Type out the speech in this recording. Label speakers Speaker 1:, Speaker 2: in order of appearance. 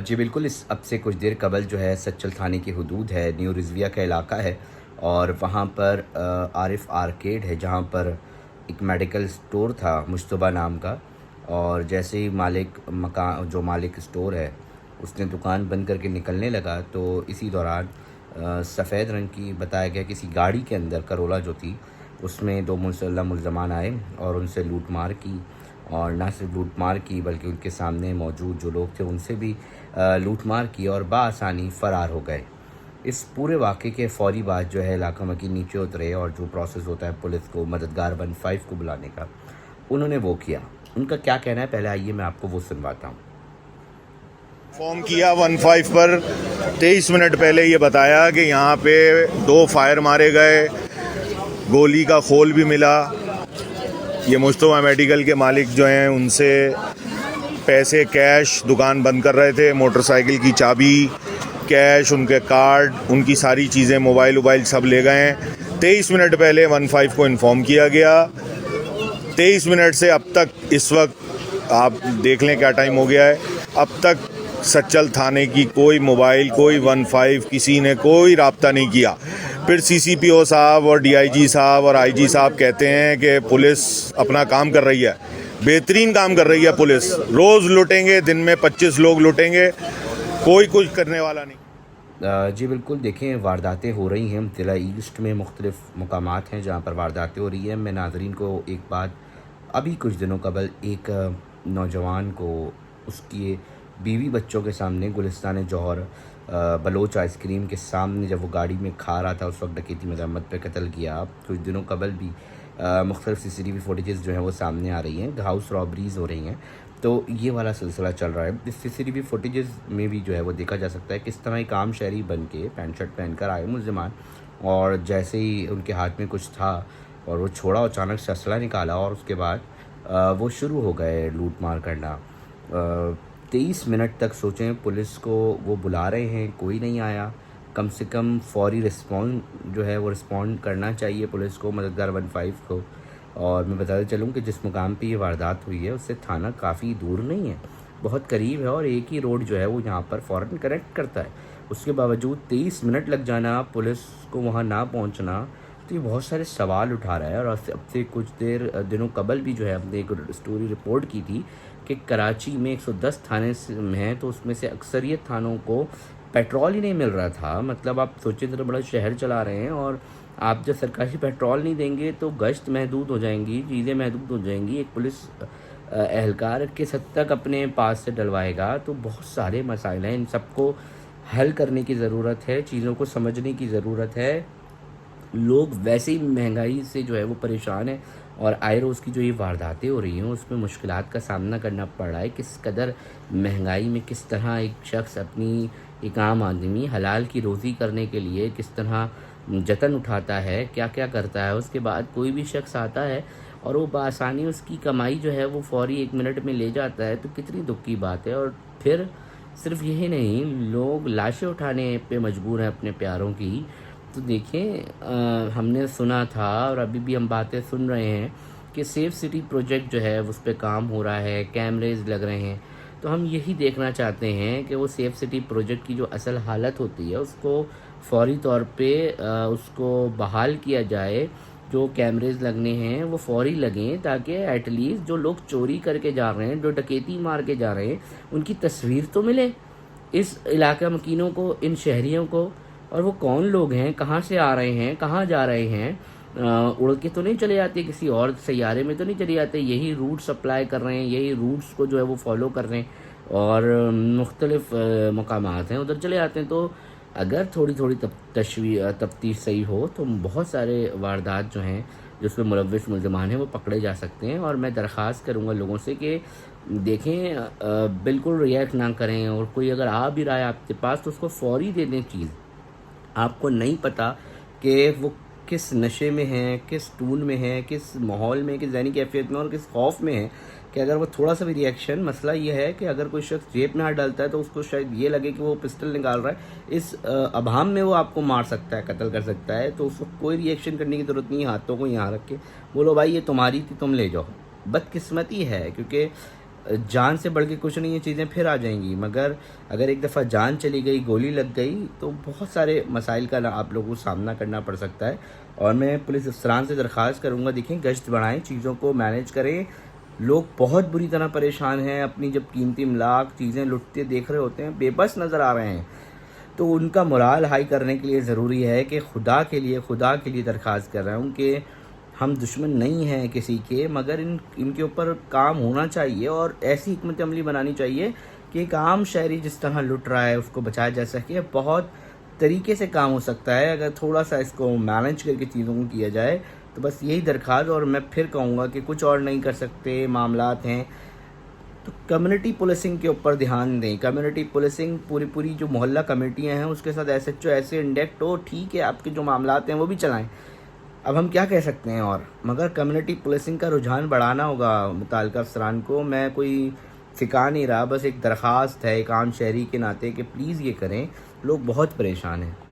Speaker 1: جی بالکل، اس اب سے کچھ دیر قبل جو ہے سچل تھانے کی حدود ہے، نیو رضویہ کا علاقہ ہے، اور وہاں پر عارف آرکیڈ ہے جہاں پر ایک میڈیکل سٹور تھا مشتبہ نام کا، اور جیسے ہی مالک سٹور ہے اس نے دکان بند کر کے نکلنے لگا تو اسی دوران سفید رنگ کی بتایا گیا کسی گاڑی کے اندر کرولا جو تھی اس میں دو مسلح ملزمان آئے اور ان سے لوٹ مار کی، اور نہ صرف لوٹ مار کی بلکہ ان کے سامنے موجود جو لوگ تھے ان سے بھی لوٹ مار کی اور بآسانی فرار ہو گئے۔ اس پورے واقعے کے فوری بعد جو ہے علاقہ مکین نیچے اترے اور جو پروسیس ہوتا ہے پولیس کو مددگار 15 کو بلانے کا، انہوں نے وہ کیا۔ ان کا کیا کہنا ہے پہلے آئیے میں آپ کو وہ سنواتا ہوں۔
Speaker 2: فارم کیا 15 پر 23 منٹ پہلے یہ بتایا کہ یہاں پہ 2 فائر مارے گئے، گولی کا خول بھی ملا۔ یہ مشتبہ میڈیکل کے مالک جو ہیں ان سے پیسے کیش دکان بند کر رہے تھے، موٹر سائیکل کی چابی، کیش، ان کے کارڈ، ان کی ساری چیزیں، موبائل سب لے گئے ہیں۔ 23 منٹ پہلے 15 کو انفارم کیا گیا۔ 23 منٹ سے اب تک اس وقت آپ دیکھ لیں کیا ٹائم ہو گیا ہے، اب تک سچل تھانے کی کوئی موبائل، کوئی 15 کسی نے کوئی رابطہ نہیں کیا۔ پھر سی سی پی او صاحب اور ڈی آئی جی صاحب اور آئی جی صاحب کہتے ہیں کہ پولیس اپنا کام کر رہی ہے، بہترین کام کر رہی ہے پولیس، روز لوٹیں گے، دن میں 25 لوگ لوٹیں گے، کوئی کچھ کرنے والا نہیں۔
Speaker 1: جی بالکل، دیکھیں وارداتیں ہو رہی ہیں ضلع ایسٹ میں، مختلف مقامات ہیں جہاں پر وارداتیں ہو رہی ہیں۔ میں ناظرین کو ایک بات، ابھی کچھ دنوں قبل ایک نوجوان کو اس کی بیوی بچوں کے سامنے گلستان جوہر بلوچ آئس کریم کے سامنے جب وہ گاڑی میں کھا رہا تھا اس وقت ڈکیتی مذمت پہ قتل کیا۔ کچھ دنوں قبل بھی مختلف سی سی ٹی وی فوٹیجز جو ہیں وہ سامنے آ رہی ہیں، ہاؤس رابریز ہو رہی ہیں، تو یہ والا سلسلہ چل رہا ہے۔ اس سی سی ٹی وی فوٹیجز میں بھی جو ہے وہ دیکھا جا سکتا ہے کس طرح ایک عام شہری بن کے پینٹ شرٹ پہن کر آئے ملزمان، اور جیسے ہی ان کے ہاتھ میں کچھ تھا اور وہ چھوڑا، اچانک سے اسلحہ نکالا اور اس کے بعد وہ شروع ہو گئے لوٹ مار کرنا۔ 23 منٹ تک سوچیں، پولیس کو وہ بلا رہے ہیں، کوئی نہیں آیا۔ کم سے کم فوری رسپونڈ جو ہے وہ رسپونڈ کرنا چاہیے پولیس کو، مددگار 15 کو۔ اور میں بتاتے چلوں کہ جس مقام پہ یہ واردات ہوئی ہے اس سے تھانہ کافی دور نہیں ہے، بہت قریب ہے، اور ایک ہی روڈ جو ہے وہ یہاں پر فوراً کنیکٹ کرتا ہے۔ اس کے باوجود 23 منٹ لگ جانا، پولیس کو وہاں نہ پہنچنا، تو یہ بہت سارے سوال اٹھا رہا ہے۔ اور اب سے کچھ دنوں قبل بھی جو ہے ہم نے ایک اسٹوری رپورٹ کی تھی کہ کراچی میں 110 تھانے ہیں تو اس میں سے اکثریت تھانوں کو پیٹرول ہی نہیں مل رہا تھا۔ مطلب آپ سوچیں اتنا بڑا شہر چلا رہے ہیں اور آپ جب سرکاری پیٹرول نہیں دیں گے تو گشت محدود ہو جائیں گی، چیزیں محدود ہو جائیں گی، ایک پولیس اہلکار کس حد تک اپنے پاس سے ڈلوائے گا؟ تو بہت سارے مسائل ہیں، ان سب کو حل کرنے کی ضرورت ہے، چیزوں کو سمجھنے کی ضرورت ہے۔ لوگ ویسے ہی مہنگائی سے جو ہے وہ پریشان ہیں، اور آئے روز کی جو یہ وارداتیں ہو رہی ہیں اس میں مشکلات کا سامنا کرنا پڑ رہا ہے۔ کس قدر مہنگائی میں کس طرح ایک شخص اپنی، ایک عام آدمی حلال کی روزی کرنے کے لیے کس طرح جتن اٹھاتا ہے، کیا کیا کرتا ہے۔ اس کے بعد کوئی بھی شخص آتا ہے اور وہ بآسانی اس کی کمائی جو ہے وہ فوری 1 منٹ میں لے جاتا ہے، تو کتنی دکھ کی بات ہے۔ اور پھر صرف یہی نہیں، لوگ لاشیں اٹھانے پہ مجبور ہیں اپنے پیاروں کی۔ تو دیکھیں ہم نے سنا تھا اور ابھی بھی ہم باتیں سن رہے ہیں کہ سیف سٹی پروجیکٹ جو ہے اس پہ کام ہو رہا ہے، کیمریز لگ رہے ہیں، تو ہم یہی دیکھنا چاہتے ہیں کہ وہ سیف سٹی پروجیکٹ کی جو اصل حالت ہوتی ہے اس کو فوری طور پہ اس کو بحال کیا جائے۔ جو کیمریز لگنے ہیں وہ فوری لگیں تاکہ ایٹ لیسٹ جو لوگ چوری کر کے جا رہے ہیں، جو ڈکیتی مار کے جا رہے ہیں، ان کی تصویر تو ملے اس علاقہ مکینوں کو، ان شہریوں کو، اور وہ کون لوگ ہیں، کہاں سے آ رہے ہیں، کہاں جا رہے ہیں۔ اڑ کے تو نہیں چلے جاتے، کسی اور سیارے میں تو نہیں چلے جاتے، یہی روٹ سپلائی کر رہے ہیں، یہی روٹس کو جو ہے وہ فالو کر رہے ہیں اور مختلف مقامات ہیں ادھر چلے جاتے ہیں۔ تو اگر تھوڑی تفتیش صحیح ہو تو بہت سارے واردات جو ہیں جس میں ملوث ملزمان ہیں وہ پکڑے جا سکتے ہیں۔ اور میں درخواست کروں گا لوگوں سے کہ دیکھیں بالکل ریئیکٹ نہ کریں، اور کوئی اگر آ بھی رہا ہے آپ کے پاس تو اس کو فوری دے دیں چیز۔ آپ کو نہیں پتہ کہ وہ کس نشے میں ہیں، کس ٹون میں ہیں، کس ماحول میں، کس ذہنی کیفیت میں اور کس خوف میں ہے کہ اگر وہ تھوڑا سا بھی ریئیکشن، مسئلہ یہ ہے کہ اگر کوئی شخص جیب میں ہاتھ ڈالتا ہے تو اس کو شاید یہ لگے کہ وہ پسٹل نکال رہا ہے، اس ابہام میں وہ آپ کو مار سکتا ہے، قتل کر سکتا ہے۔ تو اس وقت کوئی ریئیکشن کرنے کی ضرورت نہیں ہے، ہاتھوں کو یہاں رکھ کے بولو بھائی یہ تمہاری تھی، تم لے جاؤ۔ بدقسمتی ہے کیونکہ جان سے بڑھ کے کچھ نہیں، یہ چیزیں پھر آ جائیں گی، مگر اگر ایک دفعہ جان چلی گئی، گولی لگ گئی، تو بہت سارے مسائل کا آپ لوگوں کو سامنا کرنا پڑ سکتا ہے۔ اور میں پولیس افسران سے درخواست کروں گا، دیکھیں گشت بڑھائیں، چیزوں کو مینیج کریں۔ لوگ بہت بری طرح پریشان ہیں، اپنی جب قیمتی املاک چیزیں لٹتے دیکھ رہے ہوتے ہیں، بے بس نظر آ رہے ہیں، تو ان کا morale ہائی کرنے کے لیے ضروری ہے کہ خدا کے لیے درخواست کر رہا ہوں کہ ہم دشمن نہیں ہیں کسی کے، مگر ان کے اوپر کام ہونا چاہیے اور ایسی حکمت عملی بنانی چاہیے کہ ایک عام شہری جس طرح لٹ رہا ہے اس کو بچایا جا سکے۔ بہت طریقے سے کام ہو سکتا ہے اگر تھوڑا سا اس کو مینیج کر کے چیزوں کو کیا جائے، تو بس یہی درخواست۔ اور میں پھر کہوں گا کہ کچھ اور نہیں کر سکتے، معاملات ہیں تو کمیونٹی پولیسنگ کے اوپر دھیان دیں۔ کمیونٹی پولیسنگ پوری جو محلہ کمیٹیاں ہیں اس کے ساتھ SHO ایسے انڈیکٹ ہو، ٹھیک ہے آپ کے جو معاملات ہیں وہ بھی چلائیں، اب ہم کیا کہہ سکتے ہیں۔ اور مگر کمیونٹی پولیسنگ کا رجحان بڑھانا ہوگا متعلقہ افسران کو۔ میں کوئی سکھا نہیں رہا، بس ایک درخواست ہے ایک عام شہری کے ناطے کہ پلیز یہ کریں، لوگ بہت پریشان ہیں۔